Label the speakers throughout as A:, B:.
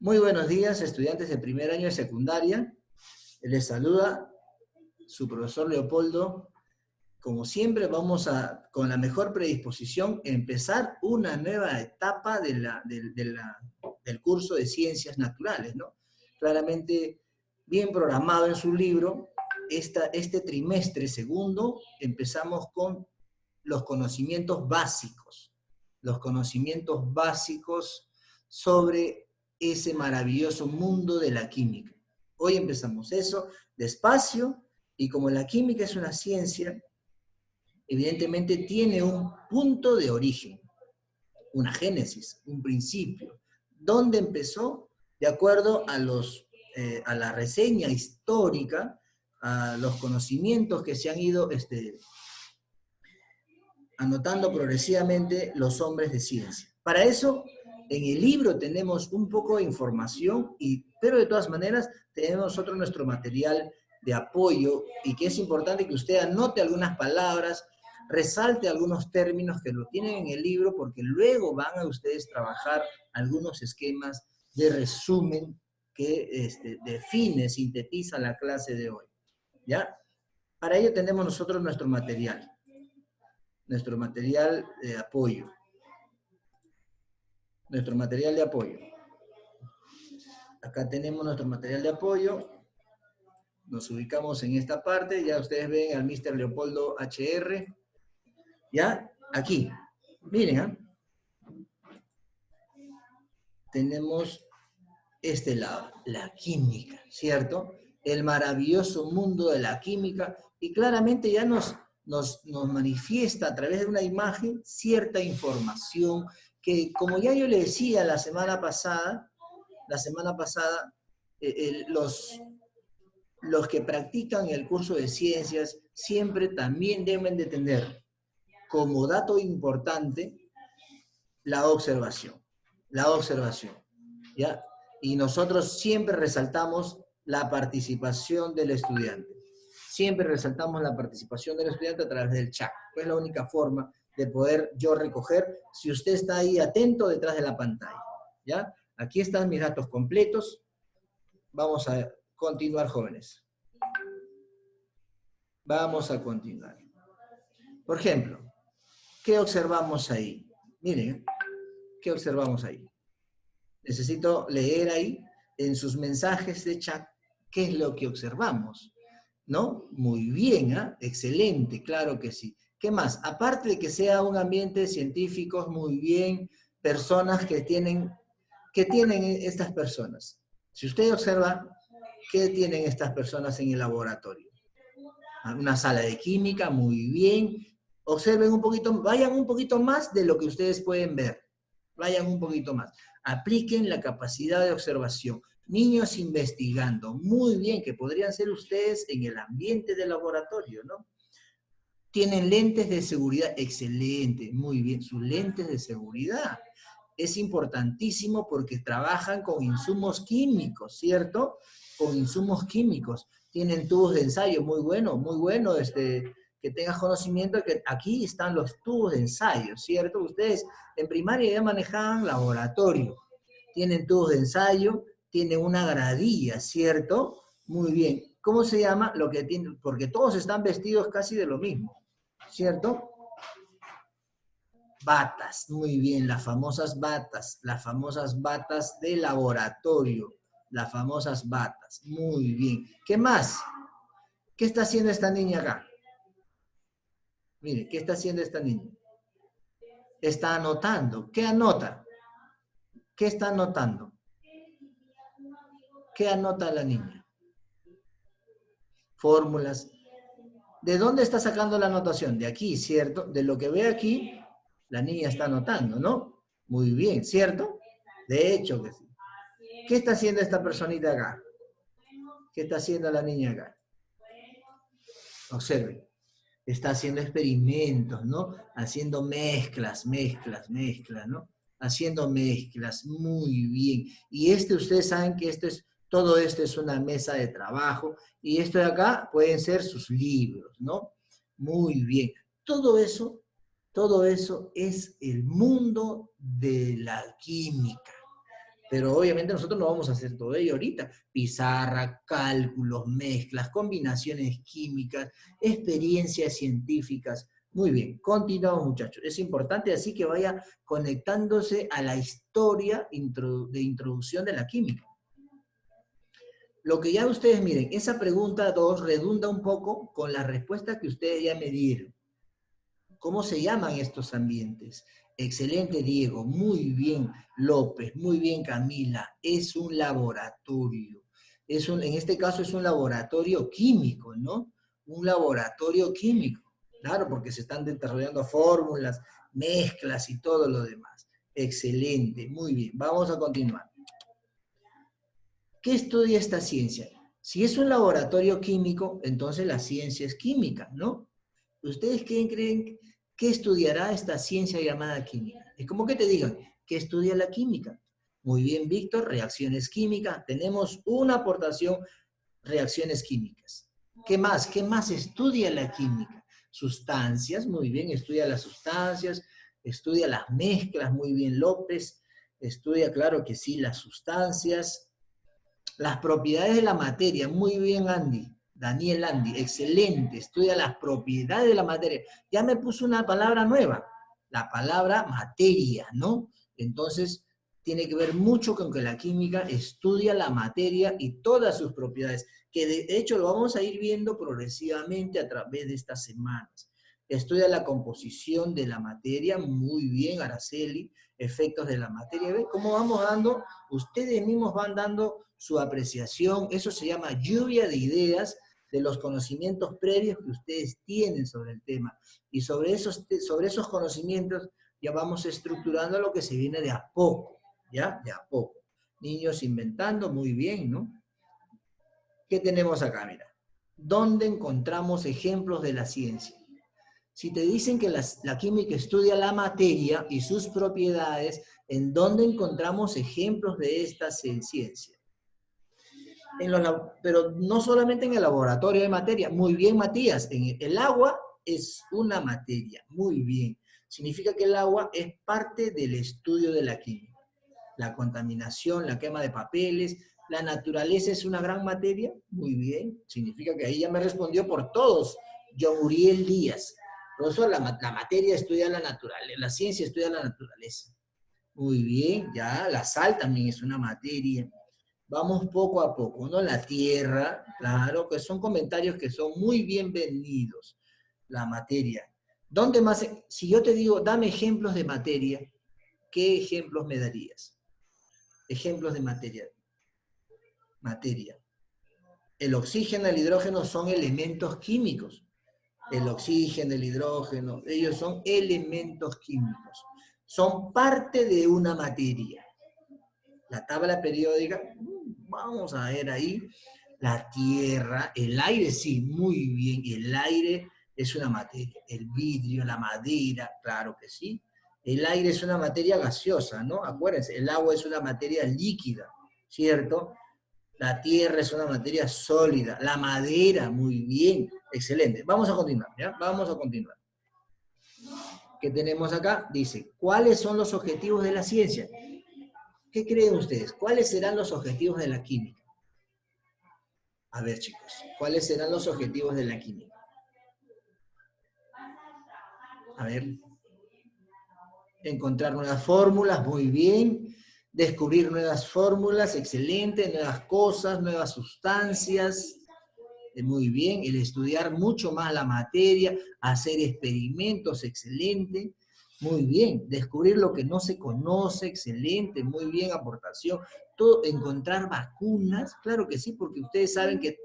A: Muy buenos días, estudiantes de primer año de secundaria. Les saluda su profesor Leopoldo. Como siempre, vamos a, con la mejor predisposición, empezar una nueva etapa del curso de Ciencias Naturales, ¿no? Claramente, bien programado en su libro, este trimestre segundo empezamos con los conocimientos básicos sobre ese maravilloso mundo de la química. Hoy empezamos eso despacio, y como la química es una ciencia, evidentemente tiene un punto de origen, una génesis, un principio. ¿Dónde empezó? De acuerdo a la reseña histórica, a los conocimientos que se han ido anotando progresivamente los hombres de ciencia. Para eso, en el libro tenemos un poco de información, pero de todas maneras tenemos nosotros nuestro material de apoyo, y que es importante que usted anote algunas palabras, resalte algunos términos que lo tienen en el libro, porque luego van a ustedes trabajar algunos esquemas de resumen que define, sintetiza la clase de hoy. ¿Ya? Para ello tenemos nosotros nuestro material de apoyo. Nuestro material de apoyo. Acá tenemos nuestro material de apoyo. Nos ubicamos en esta parte. Ya ustedes ven al Mr. Leopoldo HR. ¿Ya? Aquí. Miren, ¿eh? Tenemos este lado, la química, ¿cierto? El maravilloso mundo de la química, y claramente ya nos manifiesta a través de una imagen cierta información que, como ya yo le decía la semana pasada, los que practican el curso de ciencias siempre también deben de tener como dato importante la observación. La observación, ¿ya? Y nosotros siempre resaltamos la participación del estudiante. Siempre resaltamos la participación del estudiante a través del chat. Es la única forma de poder yo recoger si usted está ahí atento detrás de la pantalla. ¿Ya? Aquí están mis datos completos. Vamos a continuar, jóvenes. Vamos a continuar. Por ejemplo, ¿qué observamos ahí? Miren, ¿qué observamos ahí? Necesito leer ahí en sus mensajes de chat qué es lo que observamos, ¿no? Muy bien, ¿eh? Excelente, claro que sí. ¿Qué más? Aparte de que sea un ambiente científico, muy bien, personas que tienen estas personas. Si usted observa, ¿qué tienen estas personas en el laboratorio? Una sala de química, muy bien. Observen un poquito, vayan un poquito más de lo que ustedes pueden ver. Vayan un poquito más. Apliquen la capacidad de observación. Niños investigando, muy bien, que podrían ser ustedes en el ambiente del laboratorio, ¿no? Tienen lentes de seguridad, excelente, muy bien, sus lentes de seguridad. Es importantísimo porque trabajan con insumos químicos, ¿cierto? Con insumos químicos. Tienen tubos de ensayo, muy bueno, que tengas conocimiento que aquí están los tubos de ensayo, ¿cierto? Ustedes en primaria ya manejaban laboratorio. Tienen tubos de ensayo, tienen una gradilla, ¿cierto? Muy bien. ¿Cómo se llama? Lo que tienen, porque todos están vestidos casi de lo mismo, ¿cierto? Batas, muy bien, las famosas batas de laboratorio, las famosas batas, muy bien. ¿Qué más? ¿Qué está haciendo esta niña acá? Mire, ¿qué está haciendo esta niña? Está anotando. ¿Qué anota? ¿Qué está anotando? ¿Qué anota la niña? Fórmulas. ¿De dónde está sacando la anotación? De aquí, ¿cierto? De lo que ve aquí, la niña está anotando, ¿no? Muy bien, ¿cierto? De hecho que sí. ¿Qué está haciendo esta personita acá? ¿Qué está haciendo la niña acá? Observen. Está haciendo experimentos, ¿no? Haciendo mezclas, ¿no? Haciendo mezclas, muy bien. Y ustedes saben que todo esto es una mesa de trabajo, y esto de acá pueden ser sus libros, ¿no? Muy bien. Todo eso es el mundo de la química. Pero obviamente nosotros no vamos a hacer todo ello ahorita. Pizarra, cálculos, mezclas, combinaciones químicas, experiencias científicas. Muy bien, continuamos muchachos. Es importante así que vaya conectándose a la historia de introducción de la química. Lo que ya ustedes miren, esa pregunta 2 redunda un poco con la respuesta que ustedes ya me dieron. ¿Cómo se llaman estos ambientes? Excelente, Diego. Muy bien, López. Muy bien, Camila. Es un laboratorio. En este caso es un laboratorio químico, ¿no? Un laboratorio químico. Claro, porque se están desarrollando fórmulas, mezclas y todo lo demás. Excelente. Muy bien. Vamos a continuar. ¿Qué estudia esta ciencia? Si es un laboratorio químico, entonces la ciencia es química, ¿no? ¿Ustedes creen que estudiará esta ciencia llamada química? Es como que te digan, ¿qué estudia la química? Muy bien, Víctor, reacciones químicas. Tenemos una aportación, reacciones químicas. ¿Qué más? ¿Qué más estudia la química? Sustancias, muy bien, estudia las sustancias, estudia las mezclas, muy bien, López. Estudia, claro que sí, las sustancias. Las propiedades de la materia, muy bien Andy, Daniel Andy, excelente, estudia las propiedades de la materia. Ya me puso una palabra nueva, la palabra materia, ¿no? Entonces, tiene que ver mucho con que la química estudia la materia y todas sus propiedades, que de hecho lo vamos a ir viendo progresivamente a través de estas semanas. Estudia la composición de la materia, muy bien Araceli, efectos de la materia. ¿Ven cómo vamos dando? Ustedes mismos van dando su apreciación, eso se llama lluvia de ideas de los conocimientos previos que ustedes tienen sobre el tema. Y sobre esos conocimientos ya vamos estructurando lo que se viene de a poco, ¿ya? De a poco. Niños inventando, muy bien, ¿no? ¿Qué tenemos acá? Mira, ¿dónde encontramos ejemplos de la ciencia? Si te dicen que la química estudia la materia y sus propiedades, ¿en dónde encontramos ejemplos de esta ciencia? Pero no solamente en el laboratorio de materia. Muy bien, Matías. El agua es una materia. Muy bien. Significa que el agua es parte del estudio de la química. La contaminación, la quema de papeles, la naturaleza es una gran materia. Muy bien. Significa que ahí ya me respondió por todos. John Uriel Díaz. Profesor, la materia estudia la naturaleza, la ciencia estudia la naturaleza. Muy bien, ya, la sal también es una materia. Vamos poco a poco, ¿no? La tierra, claro, que son comentarios que son muy bienvenidos. La materia. ¿Dónde más? Si yo te digo, dame ejemplos de materia, ¿qué ejemplos me darías? Ejemplos de materia. Materia. El oxígeno y el hidrógeno son elementos químicos. El oxígeno, el hidrógeno, ellos son elementos químicos. Son parte de una materia. La tabla periódica, vamos a ver ahí, la tierra, el aire, sí, muy bien, el aire es una materia, el vidrio, la madera, claro que sí. El aire es una materia gaseosa, ¿no? Acuérdense, el agua es una materia líquida, ¿cierto? La tierra es una materia sólida, la madera, muy bien, excelente. Vamos a continuar, ¿ya? Vamos a continuar. ¿Qué tenemos acá? Dice, ¿cuáles son los objetivos de la ciencia? ¿Qué creen ustedes? ¿Cuáles serán los objetivos de la química? A ver, chicos, ¿cuáles serán los objetivos de la química? A ver, encontrar nuevas fórmulas, muy bien. Descubrir nuevas fórmulas, excelente. Nuevas cosas, nuevas sustancias, muy bien. El estudiar mucho más la materia, hacer experimentos, excelente. Muy bien. Descubrir lo que no se conoce, excelente. Muy bien, aportación. Todo, encontrar vacunas, claro que sí, porque ustedes saben que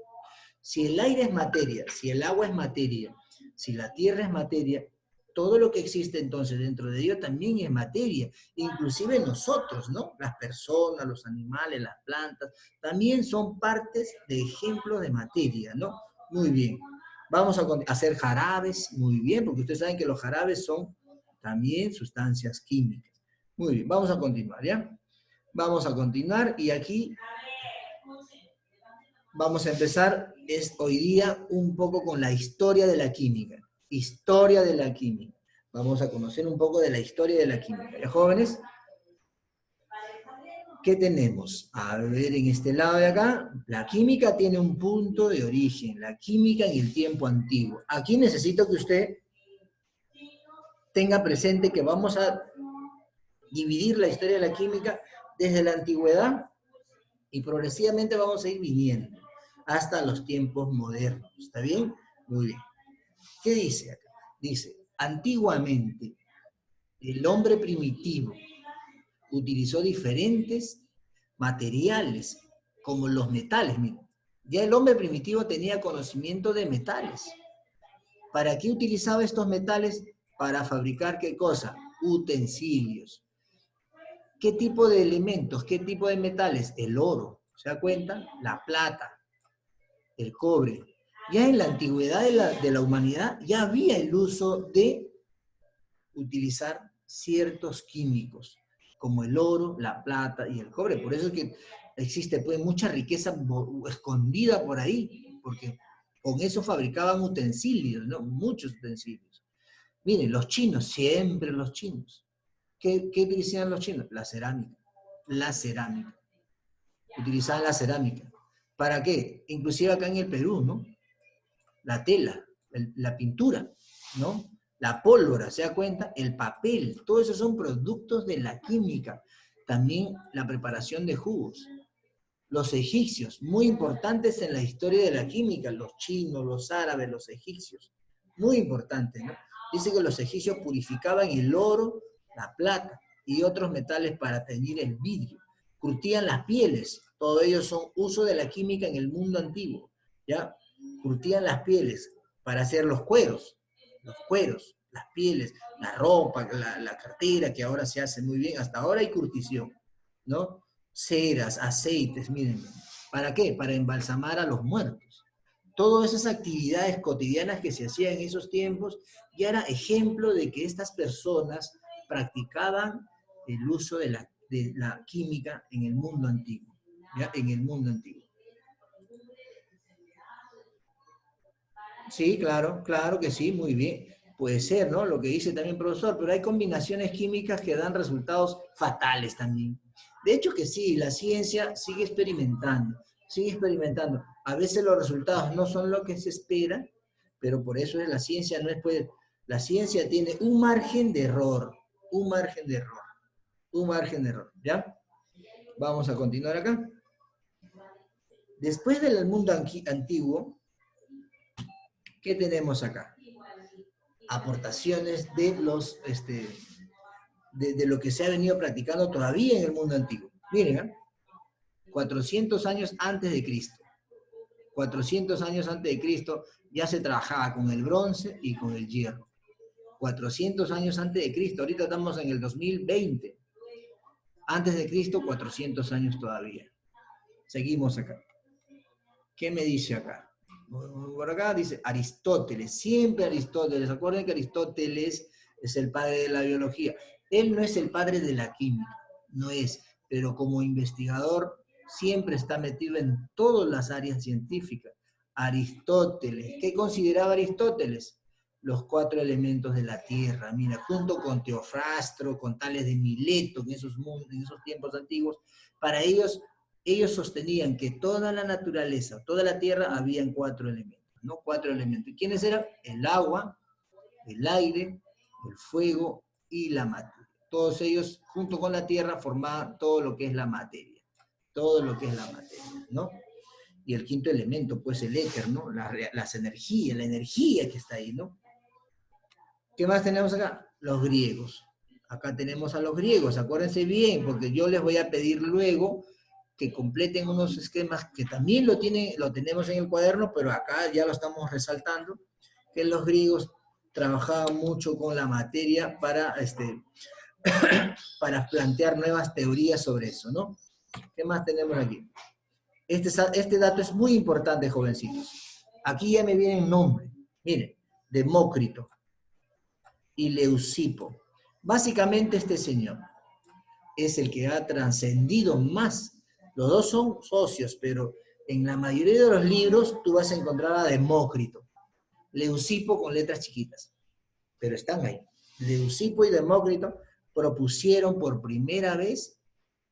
A: si el aire es materia, si el agua es materia, si la tierra es materia, todo lo que existe entonces dentro de ello también es materia, inclusive nosotros, ¿no? Las personas, los animales, las plantas, también son partes de ejemplos de materia, ¿no? Muy bien. Vamos a hacer jarabes, muy bien, porque ustedes saben que los jarabes son también sustancias químicas. Muy bien, vamos a continuar, ¿ya? Vamos a continuar y aquí vamos a empezar hoy día un poco con la historia de la química. Historia de la química. Vamos a conocer un poco de la historia de la química. ¿Ya, jóvenes? ¿Qué tenemos? A ver, en este lado de acá, la química tiene un punto de origen, la química en el tiempo antiguo. Aquí necesito que usted tenga presente que vamos a dividir la historia de la química desde la antigüedad y progresivamente vamos a ir viniendo hasta los tiempos modernos. ¿Está bien? Muy bien. ¿Qué dice acá? Dice, antiguamente el hombre primitivo utilizó diferentes materiales, como los metales. Ya el hombre primitivo tenía conocimiento de metales. ¿Para qué utilizaba estos metales? Para fabricar, ¿qué cosa? Utensilios. ¿Qué tipo de elementos? ¿Qué tipo de metales? El oro, ¿se da cuenta? La plata, el cobre. Ya en la antigüedad de la humanidad ya había el uso de utilizar ciertos químicos, como el oro, la plata y el cobre. Por eso es que existe pues mucha riqueza escondida por ahí, porque con eso fabricaban utensilios, ¿no? Muchos utensilios. Miren, los chinos, siempre los chinos. ¿Qué utilizaban los chinos? La cerámica. La cerámica. Utilizaban la cerámica. ¿Para qué? Inclusive acá en el Perú, ¿no? La tela, la pintura, ¿no? La pólvora, ¿se da cuenta? El papel, todo eso son productos de la química. También la preparación de jugos. Los egipcios, muy importantes en la historia de la química, los chinos, los árabes, los egipcios, muy importantes, ¿no? Dice que los egipcios purificaban el oro, la plata y otros metales para teñir el vidrio. Curtían las pieles, todo ello son uso de la química en el mundo antiguo, ¿ya? Curtían las pieles para hacer los cueros, las pieles, la ropa, la cartera, que ahora se hace muy bien, hasta ahora hay curtición, ¿no? Ceras, aceites, miren. ¿Para qué? Para embalsamar a los muertos. Todas esas actividades cotidianas que se hacían en esos tiempos ya era ejemplo de que estas personas practicaban el uso de la química en el mundo antiguo. ¿Ya? En el mundo antiguo. Sí, claro, claro que sí, muy bien. Puede ser, ¿no? Lo que dice también el profesor, pero hay combinaciones químicas que dan resultados fatales también. De hecho que sí, la ciencia sigue experimentando, sigue experimentando. A veces los resultados no son lo que se espera, pero por eso la ciencia no es, pues, la ciencia tiene un margen de error, un margen de error, un margen de error, ¿ya? Vamos a continuar acá. Después del mundo antiguo, ¿qué tenemos acá? Aportaciones de de lo que se ha venido practicando todavía en el mundo antiguo. Miren, ¿eh? 400 años antes de Cristo. 400 años antes de Cristo ya se trabajaba con el bronce y con el hierro. 400 años antes de Cristo, ahorita estamos en el 2020. Antes de Cristo, 400 años todavía. Seguimos acá. ¿Qué me dice acá? Por acá dice Aristóteles, siempre Aristóteles. Acuérdense que Aristóteles es el padre de la biología. Él no es el padre de la química, no es, pero como investigador siempre está metido en todas las áreas científicas. Aristóteles, ¿qué consideraba Aristóteles? Los 4 elementos de la Tierra. Mira, junto con Teofrastro, con Tales de Mileto, en esos tiempos antiguos, para ellos sostenían que toda la naturaleza, toda la Tierra, habían 4 elementos, ¿no? 4 elementos. ¿Y quiénes eran? El agua, el aire, el fuego y la materia. Todos ellos, junto con la Tierra, formaban todo lo que es la materia. Todo lo que es la materia, ¿no? Y el quinto elemento, pues el éter, ¿no? Las energías, la energía que está ahí, ¿no? ¿Qué más tenemos acá? Los griegos. Acá tenemos a los griegos, acuérdense bien, porque yo les voy a pedir luego que completen unos esquemas que también lo tenemos en el cuaderno, pero acá ya lo estamos resaltando, que los griegos trabajaban mucho con la materia para, para plantear nuevas teorías sobre eso, ¿no? ¿Qué más tenemos aquí? Este dato es muy importante, jovencitos. Aquí ya me viene el nombre. Miren, Demócrito y Leucipo. Básicamente este señor es el que ha trascendido más. Los dos son socios, pero en la mayoría de los libros tú vas a encontrar a Demócrito. Leucipo con letras chiquitas, pero están ahí. Leucipo y Demócrito propusieron por primera vez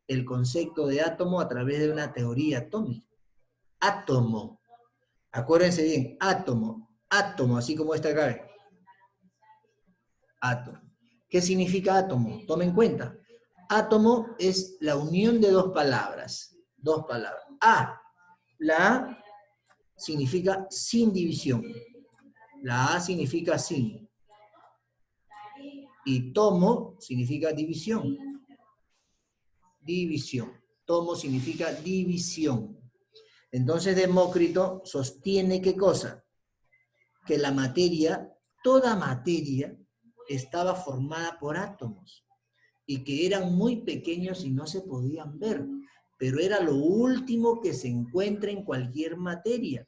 A: el concepto de átomo a través de una teoría atómica. Átomo. Acuérdense bien, átomo, átomo, así como está acá. Átomo. ¿Qué significa átomo? Tomen en cuenta. Átomo es la unión de dos palabras. Dos palabras. La A significa sin división. La A significa sin. Y tomo significa división. División. Tomo significa división. Entonces Demócrito sostiene ¿qué cosa? Que la materia, toda materia, estaba formada por átomos y que eran muy pequeños y no se podían ver, pero era lo último que se encuentra en cualquier materia.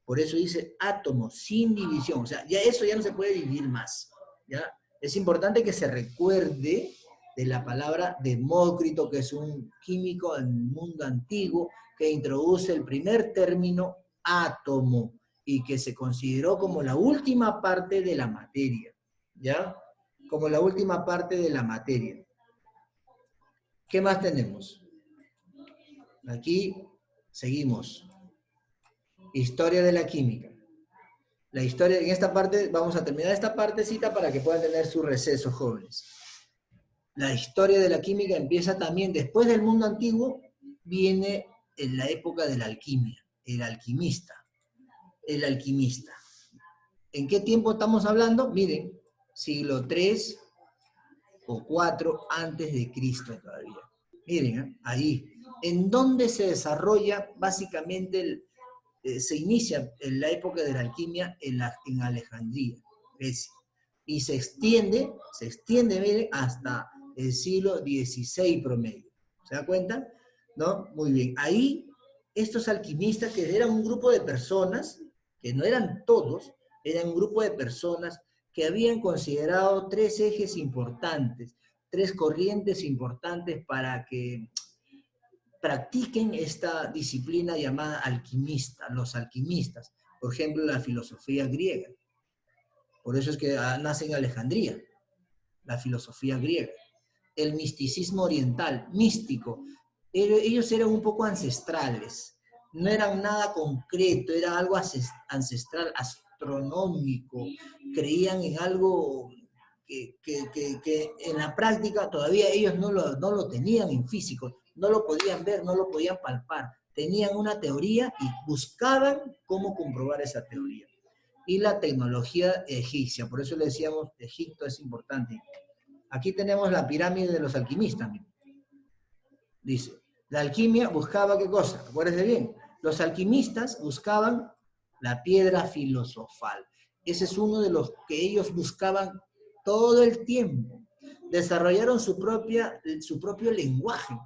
A: Por eso dice átomo, sin división. O sea, ya eso ya no se puede dividir más. ¿Ya? Es importante que se recuerde de la palabra Demócrito, que es un químico del mundo antiguo, que introduce el primer término átomo y que se consideró como la última parte de la materia. ¿Ya? Como la última parte de la materia. ¿Qué más tenemos? Aquí seguimos. Historia de la química. La historia, en esta parte, vamos a terminar esta partecita para que puedan tener su receso, jóvenes. La historia de la química empieza también, después del mundo antiguo, viene en la época de la alquimia, el alquimista. El alquimista. ¿En qué tiempo estamos hablando? Miren, siglo 3 o 4 antes de Cristo todavía. Miren, ahí. ¿En dónde se desarrolla básicamente se inicia en la época de la alquimia en Alejandría, Grecia, y se extiende, miren, hasta el siglo XVI promedio. ¿Se da cuenta? ¿No? Muy bien. Ahí, estos alquimistas, que eran un grupo de personas, que no eran todos, eran un grupo de personas que habían considerado tres ejes importantes, tres corrientes importantes para que practiquen esta disciplina llamada alquimista, los alquimistas. Por ejemplo, la filosofía griega. Por eso es que nace en Alejandría, la filosofía griega. El misticismo oriental, místico. Ellos eran un poco ancestrales, no eran nada concreto, era algo ancestral, astronómico. Creían en algo que en la práctica todavía ellos no lo tenían en físico, no lo podían ver, no lo podían palpar. Tenían una teoría y buscaban cómo comprobar esa teoría. Y la tecnología egipcia, por eso le decíamos, Egipto es importante. Aquí tenemos la pirámide de los alquimistas. Dice, la alquimia buscaba ¿qué cosa? Acuérdense bien, los alquimistas buscaban la piedra filosofal. Ese es uno de los que ellos buscaban todo el tiempo. Desarrollaron su propio lenguaje.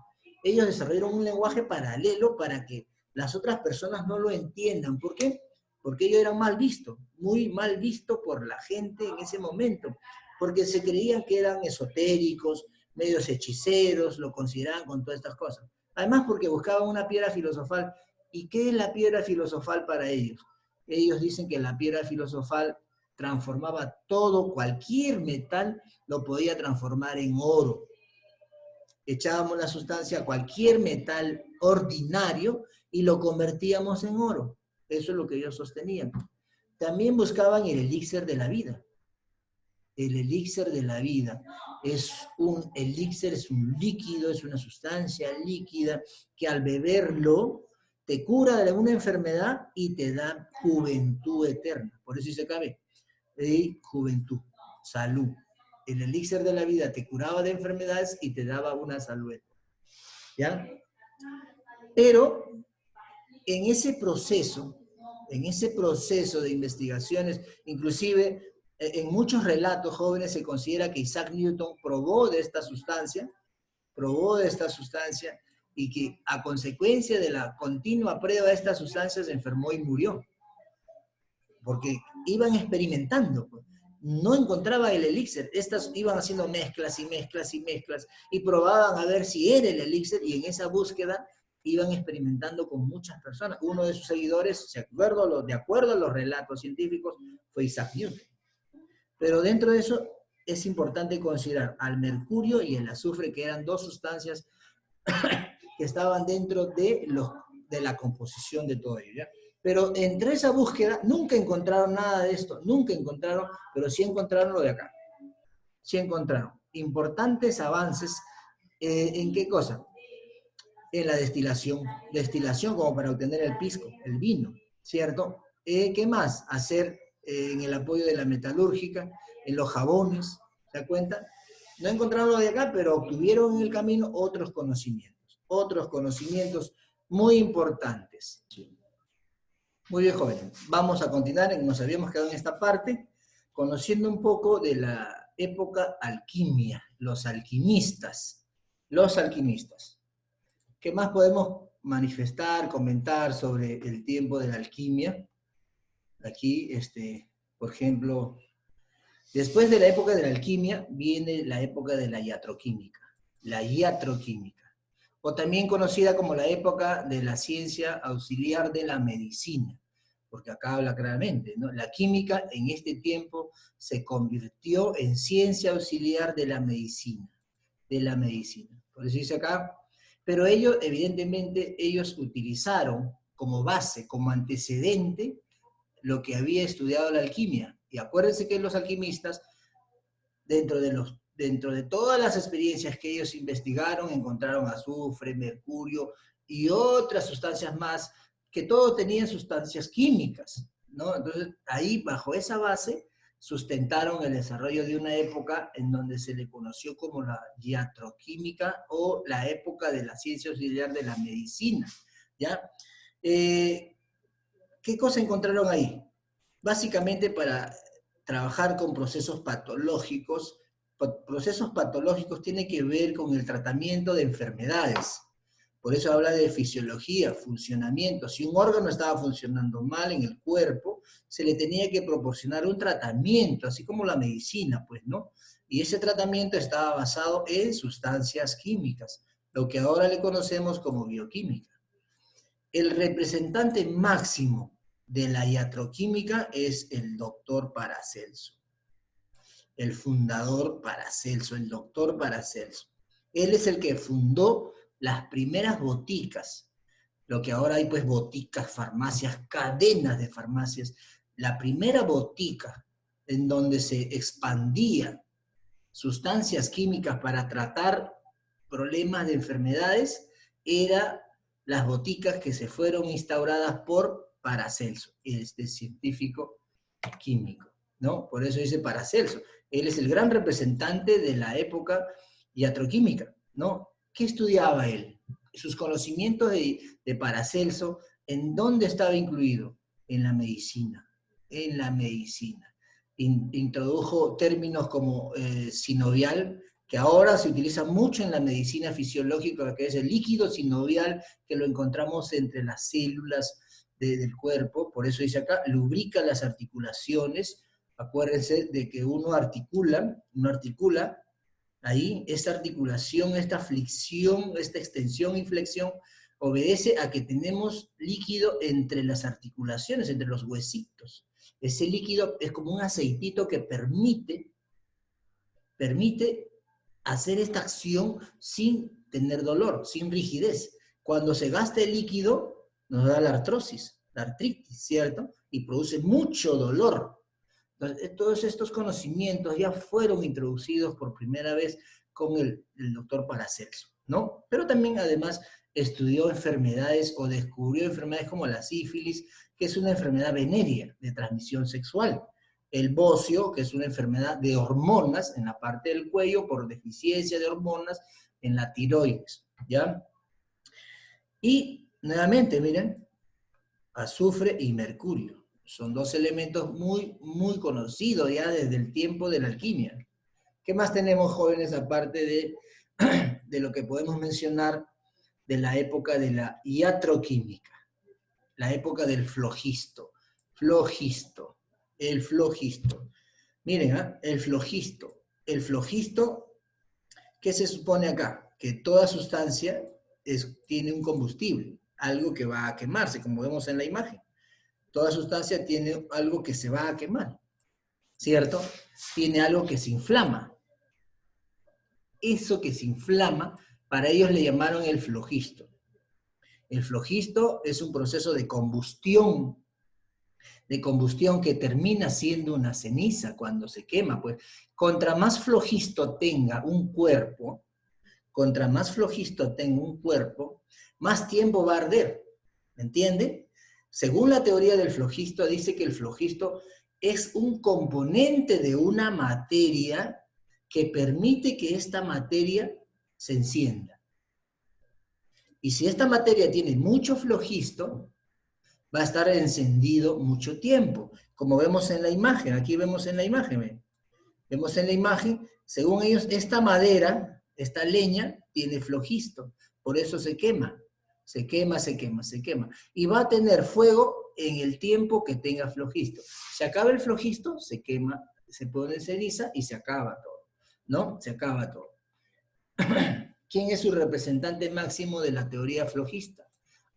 A: Ellos desarrollaron un lenguaje paralelo para que las otras personas no lo entiendan. ¿Por qué? Porque ellos eran mal vistos, muy mal vistos por la gente en ese momento, porque se creían que eran esotéricos, medios hechiceros, lo consideraban con todas estas cosas. Además porque buscaban una piedra filosofal. ¿Y qué es la piedra filosofal para ellos? Ellos dicen que la piedra filosofal transformaba todo, cualquier metal lo podía transformar en oro. Echábamos la sustancia a cualquier metal ordinario y lo convertíamos en oro. Eso es lo que ellos sostenían. También buscaban el elixir de la vida. El elixir de la vida. Elixir es un líquido, es una sustancia líquida que al beberlo te cura de alguna enfermedad y te da juventud eterna. Por eso se cabe juventud, salud. El elixir de la vida te curaba de enfermedades y te daba una salud. ¿Ya? Pero en ese proceso de investigaciones, inclusive en muchos relatos jóvenes se considera que Isaac Newton probó de esta sustancia y que a consecuencia de la continua prueba de esta sustancia se enfermó y murió. Porque iban experimentando, pues. No encontraba el elixir, estas iban haciendo mezclas y mezclas y mezclas y probaban a ver si era el elixir y en esa búsqueda iban experimentando con muchas personas. Uno de sus seguidores, de acuerdo a los relatos científicos, fue Isaac Newton. Pero dentro de eso es importante considerar al mercurio y el azufre, que eran dos sustancias que estaban dentro de la composición de todo ello, ¿ya? Pero entre esa búsqueda nunca encontraron nada de esto, nunca encontraron, pero sí encontraron lo de acá. Sí encontraron importantes avances. ¿En qué cosa? En la destilación. Destilación como para obtener el pisco, el vino, ¿cierto? ¿Qué más? Hacer en el apoyo de la metalúrgica, en los jabones, ¿se da cuenta? No encontraron lo de acá, pero obtuvieron en el camino otros conocimientos muy importantes. Muy bien, jóvenes. Vamos a continuar, nos habíamos quedado en esta parte, conociendo un poco de la época alquimia, los alquimistas. Los alquimistas. ¿Qué más podemos manifestar, comentar sobre el tiempo de la alquimia? Aquí, por ejemplo, después de la época de la alquimia viene la época de la iatroquímica. La iatroquímica, o también conocida como la época de la ciencia auxiliar de la medicina, porque acá habla claramente, ¿no? La química en este tiempo se convirtió en ciencia auxiliar de la medicina, Por eso dice acá, pero ellos, evidentemente, ellos utilizaron como base, como antecedente, lo que había estudiado la alquimia. Y acuérdense que los alquimistas, dentro de todas las experiencias que ellos investigaron, encontraron azufre, mercurio y otras sustancias más, que todo tenían sustancias químicas, ¿no? Entonces, ahí, bajo esa base, sustentaron el desarrollo de una época en donde se le conoció como la iatroquímica o la época de la ciencia auxiliar de la medicina, ¿ya? ¿Qué cosa encontraron ahí? Básicamente para trabajar con procesos patológicos. Procesos patológicos tienen que ver con el tratamiento de enfermedades. Por eso habla de fisiología, funcionamiento. Si un órgano estaba funcionando mal en el cuerpo, se le tenía que proporcionar un tratamiento, así como la medicina, pues, ¿no? Y ese tratamiento estaba basado en sustancias químicas, lo que ahora le conocemos como bioquímica. El representante máximo de la iatroquímica es el doctor Paracelso, el fundador Paracelso, el doctor Paracelso. Él es el que fundó las primeras boticas, lo que ahora hay pues boticas, farmacias, cadenas de farmacias. La primera botica en donde se expandían sustancias químicas para tratar problemas de enfermedades era las boticas que se fueron instauradas por Paracelso, este científico químico, ¿no? Por eso dice Paracelso. Él es el gran representante de la época iatroquímica, ¿no? ¿Qué estudiaba él? Sus conocimientos de Paracelso, ¿en dónde estaba incluido? En la medicina, en la medicina. Introdujo términos como sinovial, que ahora se utiliza mucho en la medicina fisiológica, que es el líquido sinovial, que lo encontramos entre las células del cuerpo. Por eso dice acá, lubrica las articulaciones. Acuérdense de que uno articula, ahí esta articulación, esta flexión, esta extensión y flexión, obedece a que tenemos líquido entre las articulaciones, entre los huesitos. Ese líquido es como un aceitito que permite hacer esta acción sin tener dolor, sin rigidez. Cuando se gasta el líquido, nos da la artrosis, la artritis, ¿cierto? Y produce mucho dolor. Entonces, todos estos conocimientos ya fueron introducidos por primera vez con el doctor Paracelso, ¿no? Pero también, además, estudió enfermedades o descubrió enfermedades como la sífilis, que es una enfermedad venérea de transmisión sexual. El bocio, que es una enfermedad de hormonas en la parte del cuello por deficiencia de hormonas en la tiroides, ¿ya? Y, nuevamente, miren, azufre y mercurio. Son dos elementos muy, muy conocidos ya desde el tiempo de la alquimia. ¿Qué más tenemos, jóvenes, aparte de lo que podemos mencionar de la época de la iatroquímica? La época del flogisto. El flogisto. Miren, el flogisto. El flogisto, ¿qué se supone acá? Que toda sustancia tiene un combustible, algo que va a quemarse, como vemos en la imagen. Toda sustancia tiene algo que se va a quemar, ¿cierto? Tiene algo que se inflama. Eso que se inflama Para ellos le llamaron el flogisto. El flogisto es un proceso de combustión que termina siendo una ceniza cuando se quema. Pues, contra más flogisto tenga un cuerpo, más tiempo va a arder. ¿Me entiende? Según la teoría del flogisto, dice que el flogisto es un componente de una materia que permite que esta materia se encienda. Y si esta materia tiene mucho flogisto, va a estar encendido mucho tiempo. Como vemos en la imagen, aquí vemos en la imagen, ¿ven? Vemos en la imagen, según ellos, esta madera, esta leña, tiene flogisto. Por eso se quema. Se quema, se quema, se quema. Y va a tener fuego en el tiempo que tenga flogisto. Se acaba el flogisto, se quema, se pone ceniza y se acaba todo. ¿No? Se acaba todo. ¿Quién es su representante máximo de la teoría flogista?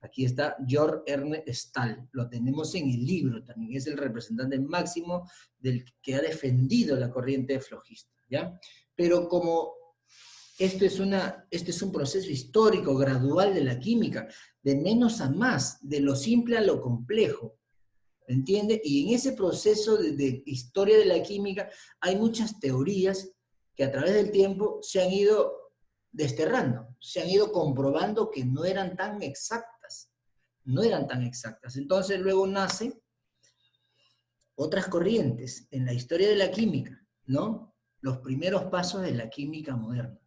A: Aquí está Georg Ernst Stahl. Lo tenemos en el libro también. Es el representante máximo del que ha defendido la corriente flogista, ¿ya? Pero como este es un proceso histórico, gradual de la química, de menos a más, de lo simple a lo complejo, ¿entiende? Y en ese proceso de historia de la química hay muchas teorías que a través del tiempo se han ido desterrando, se han ido comprobando que no eran tan exactas, no eran tan exactas. Entonces luego nacen otras corrientes en la historia de la química, ¿no? Los primeros pasos de la química moderna.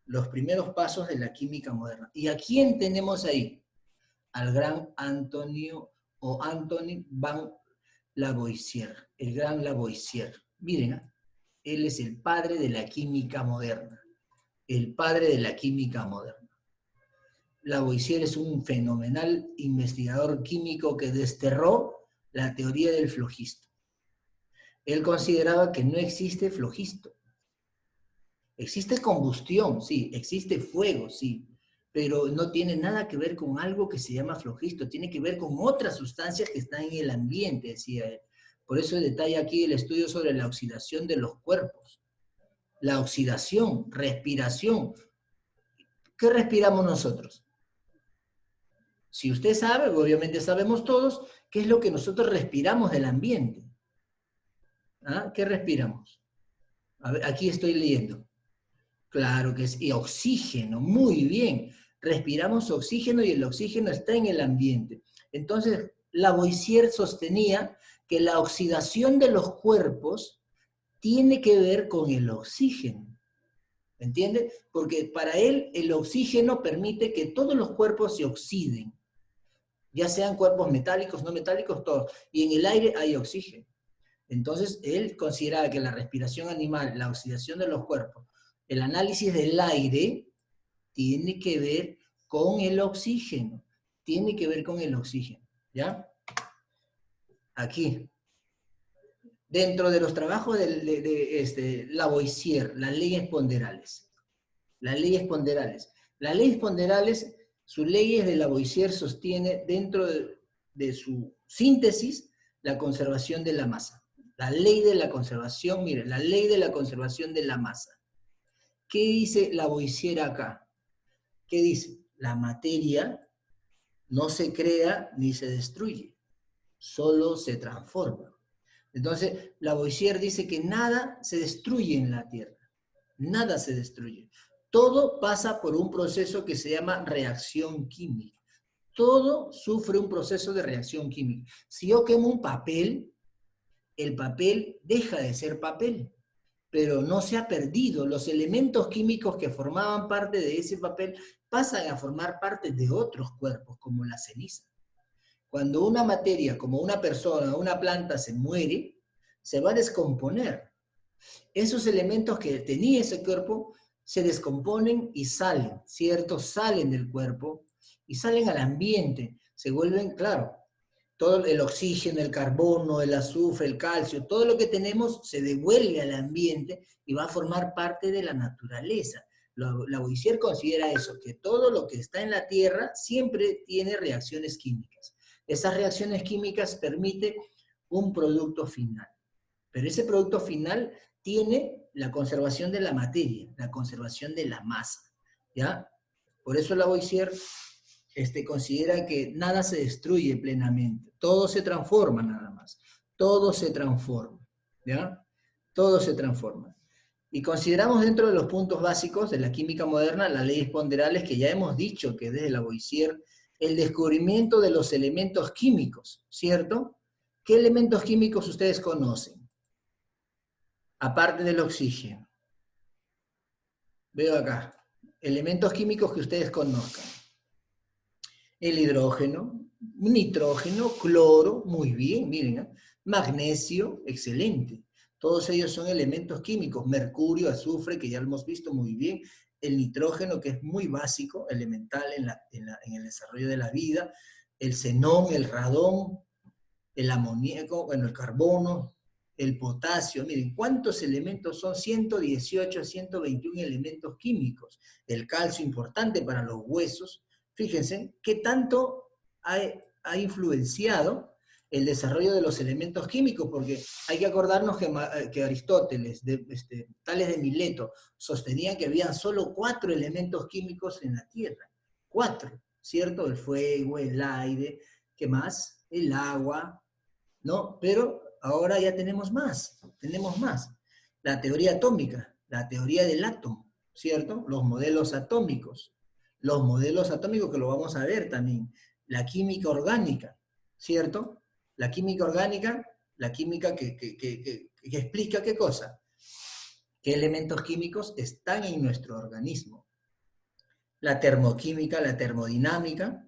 A: Los primeros pasos de la química moderna. ¿Y a quién tenemos ahí? Al gran Antonio van Lavoisier, el gran Lavoisier. Miren, él es el padre de la química moderna. El padre de la química moderna. Lavoisier es un fenomenal investigador químico que desterró la teoría del flogisto. Él consideraba que no existe flogisto. Existe combustión, sí, existe fuego, sí, pero no tiene nada que ver con algo que se llama flogisto, tiene que ver con otras sustancias que están en el ambiente, decía él. Por eso detalla aquí el estudio sobre la oxidación de los cuerpos. La oxidación, respiración. ¿Qué respiramos nosotros? Si usted sabe, obviamente sabemos todos, ¿qué es lo que nosotros respiramos del ambiente? ¿Ah? ¿Qué respiramos? A ver, aquí estoy leyendo. Claro que sí, y oxígeno, muy bien. Respiramos oxígeno y el oxígeno está en el ambiente. Entonces, Lavoisier sostenía que la oxidación de los cuerpos tiene que ver con el oxígeno. ¿Entiende? Porque para él el oxígeno permite que todos los cuerpos se oxiden. Ya sean cuerpos metálicos, no metálicos, todos. Y en el aire hay oxígeno. Entonces, él consideraba que la respiración animal, la oxidación de los cuerpos, el análisis del aire tiene que ver con el oxígeno. Tiene que ver con el oxígeno. ¿Ya? Aquí. Dentro de los trabajos de Lavoisier, las leyes ponderales. Las leyes ponderales. Las leyes ponderales, sus leyes de Lavoisier sostiene dentro de su síntesis la conservación de la masa. La ley de la conservación, miren, la ley de la conservación de la masa. ¿Qué dice Lavoisier acá? ¿Qué dice? La materia no se crea ni se destruye, solo se transforma. Entonces, Lavoisier dice que nada se destruye en la Tierra. Nada se destruye. Todo pasa por un proceso que se llama reacción química. Todo sufre un proceso de reacción química. Si yo quemo un papel, el papel deja de ser papel, pero no se ha perdido. Los elementos químicos que formaban parte de ese papel pasan a formar parte de otros cuerpos, como la ceniza. Cuando una materia, como una persona o una planta se muere, se va a descomponer. Esos elementos que tenía ese cuerpo se descomponen y salen, ¿cierto? Salen del cuerpo y salen al ambiente. Se vuelven, claro, todo el oxígeno, el carbono, el azufre, el calcio, todo lo que tenemos se devuelve al ambiente y va a formar parte de la naturaleza. Lavoisier considera eso, que todo lo que está en la Tierra siempre tiene reacciones químicas. Esas reacciones químicas permiten un producto final. Pero ese producto final tiene la conservación de la materia, la conservación de la masa. ¿ya? Por eso Lavoisier considera que nada se destruye plenamente, todo se transforma nada más, todo se transforma, ¿ya? Todo se transforma. Y consideramos dentro de los puntos básicos de la química moderna las leyes ponderables que ya hemos dicho que desde Lavoisier el descubrimiento de los elementos químicos, ¿cierto? ¿Qué elementos químicos ustedes conocen? Aparte del oxígeno. Veo acá, elementos químicos que ustedes conozcan. El hidrógeno, nitrógeno, cloro, muy bien, miren, ¿eh? Magnesio, excelente. Todos ellos son elementos químicos. Mercurio, azufre, que ya lo hemos visto muy bien. El nitrógeno, que es muy básico, elemental en el desarrollo de la vida. El xenón, el radón, el amoníaco, bueno, el carbono, el potasio. Miren, ¿cuántos elementos son? 118 a 121 elementos químicos. El calcio, importante para los huesos. Fíjense, ¿qué tanto ha influenciado el desarrollo de los elementos químicos? Porque hay que acordarnos que Aristóteles, Tales de Mileto, sostenía que habían solo 4 elementos químicos en la Tierra. 4, ¿cierto? El fuego, el aire, ¿qué más? El agua, ¿no? Pero ahora ya tenemos más. La teoría atómica, la teoría del átomo, ¿cierto? Los modelos atómicos que lo vamos a ver también. La química orgánica, ¿cierto? La química orgánica, la química que explica qué cosa. ¿Qué elementos químicos están en nuestro organismo? La termoquímica, la termodinámica,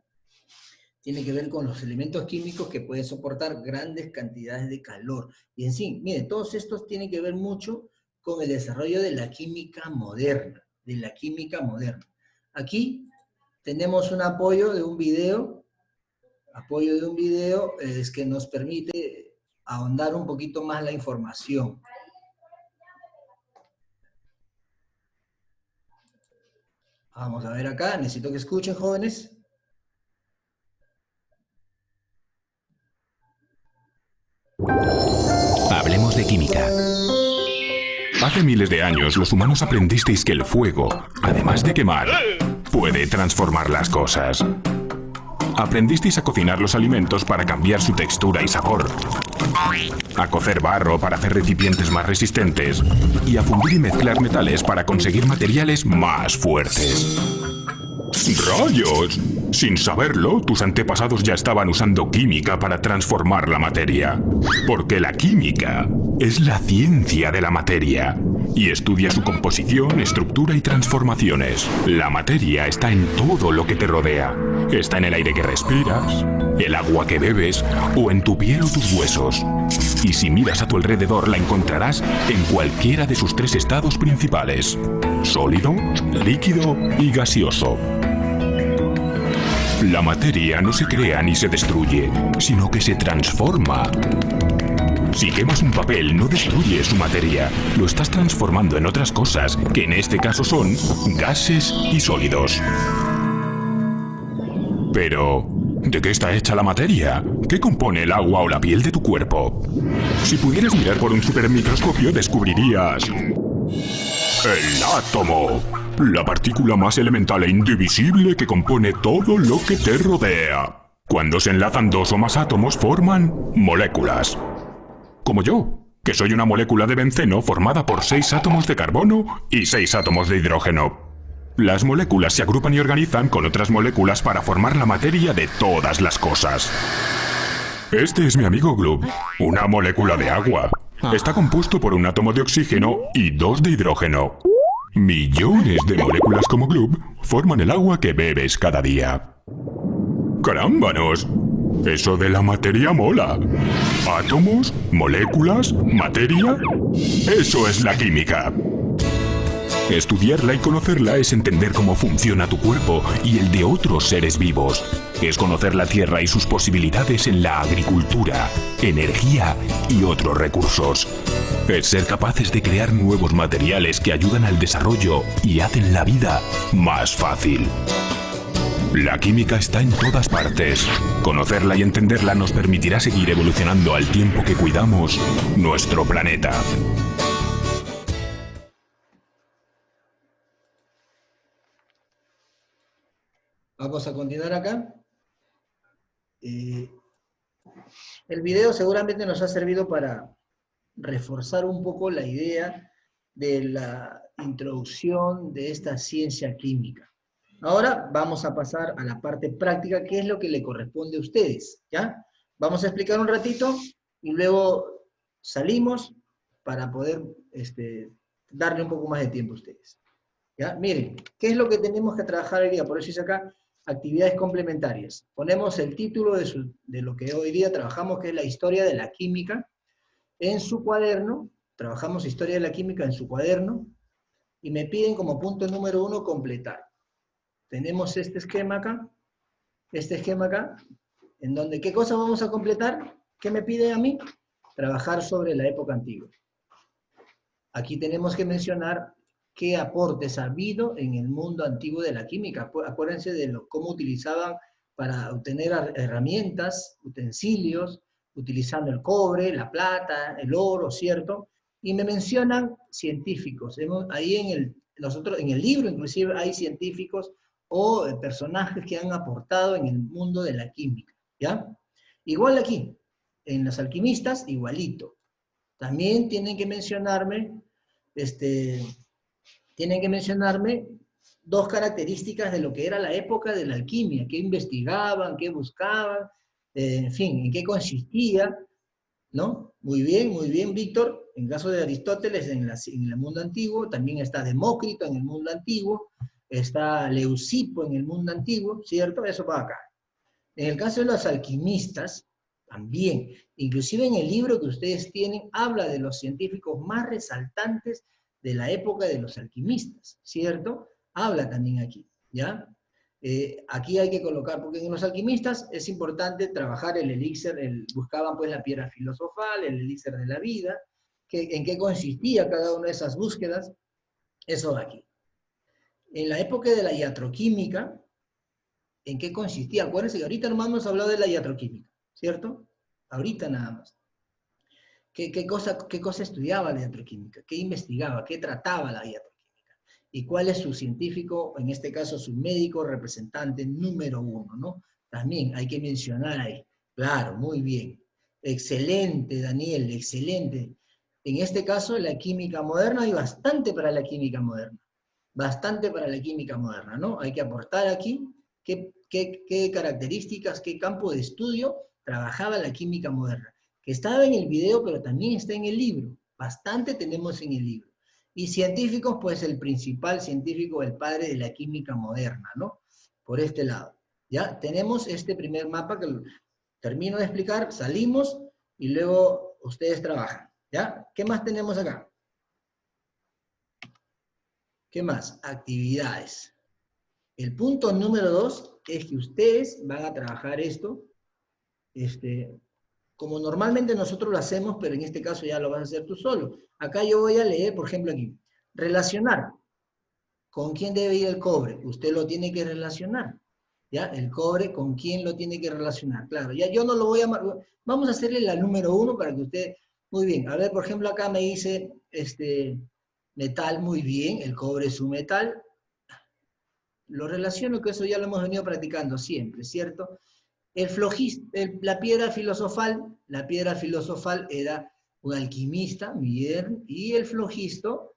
A: tiene que ver con los elementos químicos que pueden soportar grandes cantidades de calor. Y en sí, miren, todos estos tienen que ver mucho con el desarrollo de la química moderna, Aquí tenemos un apoyo de un video, que nos permite ahondar un poquito más la información. Vamos a ver acá, necesito que escuchen, jóvenes.
B: Hablemos de química. Hace miles de años los humanos aprendisteis que el fuego, además de quemar, puede transformar las cosas. Aprendisteis a cocinar los alimentos para cambiar su textura y sabor, a cocer barro para hacer recipientes más resistentes y a fundir y mezclar metales para conseguir materiales más fuertes. ¡Rayos! Sin saberlo, tus antepasados ya estaban usando química para transformar la materia. Porque la química es la ciencia de la materia y estudia su composición, estructura y transformaciones. La materia está en todo lo que te rodea. Está en el aire que respiras, el agua que bebes o en tu piel o tus huesos. Y si miras a tu alrededor la encontrarás en cualquiera de sus 3 estados principales: sólido, líquido y gaseoso. La materia no se crea ni se destruye, sino que se transforma. Si quemas un papel, no destruyes su materia, lo estás transformando en otras cosas, que en este caso son gases y sólidos. Pero, ¿de qué está hecha la materia? ¿Qué compone el agua o la piel de tu cuerpo? Si pudieras mirar por un supermicroscopio, descubrirías el átomo. La partícula más elemental e indivisible que compone todo lo que te rodea. Cuando se enlazan 2 o más átomos forman moléculas. Como yo, que soy una molécula de benceno formada por 6 átomos de carbono y 6 átomos de hidrógeno. Las moléculas se agrupan y organizan con otras moléculas para formar la materia de todas las cosas. Este es mi amigo Glub, una molécula de agua. Está compuesto por un átomo de oxígeno y 2 de hidrógeno. Millones de moléculas como Glub forman el agua que bebes cada día. ¡Carámbanos! Eso de la materia mola. Átomos, moléculas, materia. Eso es la química. Estudiarla y conocerla es entender cómo funciona tu cuerpo y el de otros seres vivos. Es conocer la Tierra y sus posibilidades en la agricultura, energía y otros recursos. Es ser capaces de crear nuevos materiales que ayudan al desarrollo y hacen la vida más fácil. La química está en todas partes. Conocerla y entenderla nos permitirá seguir evolucionando al tiempo que cuidamos nuestro planeta.
A: Vamos a continuar acá. El video seguramente nos ha servido para reforzar un poco la idea de la introducción de esta ciencia química. Ahora vamos a pasar a la parte práctica, que es lo que le corresponde a ustedes, ¿ya? Vamos a explicar un ratito y luego salimos para poder darle un poco más de tiempo a ustedes. ¿Ya? Miren, ¿qué es lo que tenemos que trabajar hoy día? Por eso hice acá actividades complementarias. Ponemos el título de lo que hoy día trabajamos, que es la historia de la química, en su cuaderno. Trabajamos historia de la química en su cuaderno, y me piden como punto número 1 completar. Tenemos este esquema acá, en donde, ¿qué cosa vamos a completar? ¿Qué me pide a mí? Trabajar sobre la época antigua. Aquí tenemos que mencionar qué aportes ha habido en el mundo antiguo de la química. Acuérdense de cómo utilizaban para obtener herramientas, utensilios, utilizando el cobre, la plata, el oro, ¿cierto? Y me mencionan científicos. Ahí en el libro inclusive hay científicos o personajes que han aportado en el mundo de la química, ¿ya? Igual aquí, en los alquimistas, igualito. También tienen que mencionarme, dos características de lo que era la época de la alquimia, qué investigaban, qué buscaban, en fin, en qué consistía, ¿no? Muy bien, Víctor. En caso de Aristóteles, en el mundo antiguo, también está Demócrito en el mundo antiguo, está Leucipo en el mundo antiguo, ¿cierto? Eso va acá. En el caso de los alquimistas, también, inclusive en el libro que ustedes tienen, habla de los científicos más resaltantes de la época de los alquimistas, ¿cierto? Habla también aquí, ¿ya? Aquí hay que colocar, porque en los alquimistas es importante trabajar el elixir, buscaban pues la piedra filosofal, el elixir de la vida, en qué consistía cada una de esas búsquedas, eso va aquí. En la época de la iatroquímica, ¿en qué consistía? Acuérdense que ahorita nomás hemos hablado de la iatroquímica, ¿cierto? Ahorita nada más. ¿Qué cosa estudiaba la iatroquímica? ¿Qué investigaba? ¿Qué trataba la iatroquímica? ¿Y cuál es su científico, en este caso su médico representante número 1, ¿no? También hay que mencionar ahí. Claro, muy bien. Excelente, Daniel, excelente. En este caso, la química moderna, hay bastante para la química moderna. Bastante para la química moderna, ¿no? Hay que aportar aquí qué características, qué campo de estudio trabajaba la química moderna. Que estaba en el video, pero también está en el libro. Bastante tenemos en el libro. Y científicos, pues el principal científico, el padre de la química moderna, ¿no? Por este lado. Ya tenemos este primer mapa que termino de explicar, salimos y luego ustedes trabajan. ¿Ya? ¿Qué más tenemos acá? ¿Qué más? Actividades. El punto número 2 es que ustedes van a trabajar esto, como normalmente nosotros lo hacemos, pero en este caso ya lo vas a hacer tú solo. Acá yo voy a leer, por ejemplo aquí, relacionar. ¿Con quién debe ir el cobre? Usted lo tiene que relacionar. ¿Ya? El cobre, ¿con quién lo tiene que relacionar? Claro, ya yo no lo voy a... Vamos a hacerle la número 1 para que usted... Muy bien, a ver, por ejemplo, acá me dice, metal, muy bien, el cobre es un metal. Lo relaciono, que eso ya lo hemos venido practicando siempre, ¿cierto? La piedra filosofal era un alquimista, Miguel, y el flogisto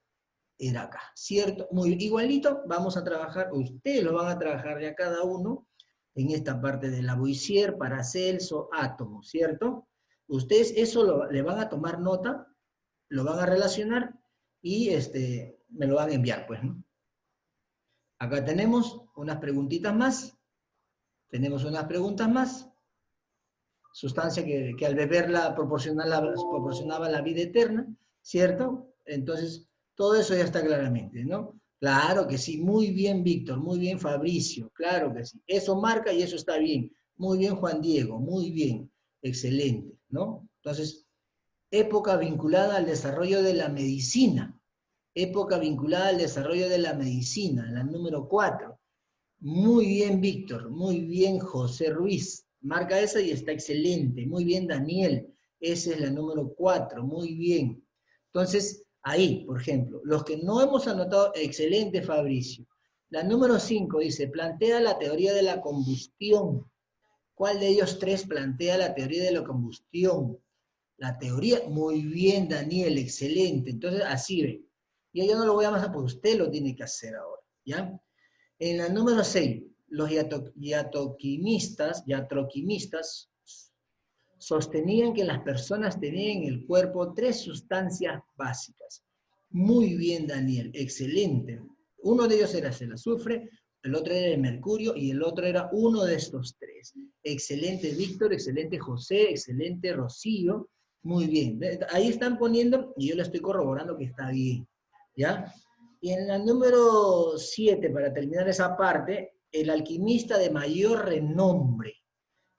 A: era acá, ¿cierto? Muy igualito, vamos a trabajar, ustedes lo van a trabajar ya cada uno, en esta parte de Lavoisier, Paracelso, átomo, ¿cierto? Ustedes eso le van a tomar nota, lo van a relacionar, y me lo van a enviar, pues, ¿no? Acá tenemos unas preguntitas más. Tenemos unas preguntas más. Sustancia que al beberla proporcionaba la vida eterna, ¿cierto? Entonces, todo eso ya está claramente, ¿no? Claro que sí, muy bien, Víctor, muy bien, Fabricio, claro que sí. Eso marca y eso está bien. Muy bien, Juan Diego, muy bien, excelente, ¿no? Entonces, época vinculada al desarrollo de la medicina. Época vinculada al desarrollo de la medicina, la número 4. Muy bien, Víctor. Muy bien, José Ruiz. Marca esa y está excelente. Muy bien, Daniel. Esa es la número 4. Muy bien. Entonces, ahí, por ejemplo, los que no hemos anotado, excelente, Fabricio. La número 5 dice, plantea la teoría de la combustión. ¿Cuál de ellos tres plantea la teoría de la combustión? La teoría, muy bien, Daniel, excelente. Entonces, así ve. Y yo no lo voy a amasar, porque usted lo tiene que hacer ahora, ¿ya? En la número 6, los iatroquimistas sostenían que las personas tenían en el cuerpo 3 sustancias básicas. Muy bien, Daniel, excelente. Uno de ellos era el azufre, el otro era el mercurio y el otro era uno de estos 3. Excelente, Víctor, excelente, José, excelente, Rocío. Muy bien. Ahí están poniendo y yo le estoy corroborando que está bien. ¿Ya? Y en la número 7, para terminar esa parte, el alquimista de mayor renombre.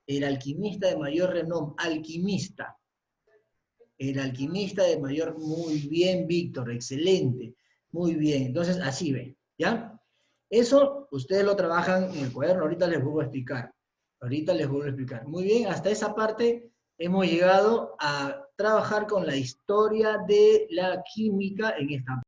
A: El alquimista de mayor renombre. Alquimista. El alquimista de mayor... Muy bien, Víctor. Excelente. Muy bien. Entonces, así ven. ¿Ya? Eso ustedes lo trabajan en el cuaderno. Ahorita les vuelvo a explicar. Ahorita les vuelvo a explicar. Muy bien. Hasta esa parte hemos llegado a trabajar con la historia de la química en esta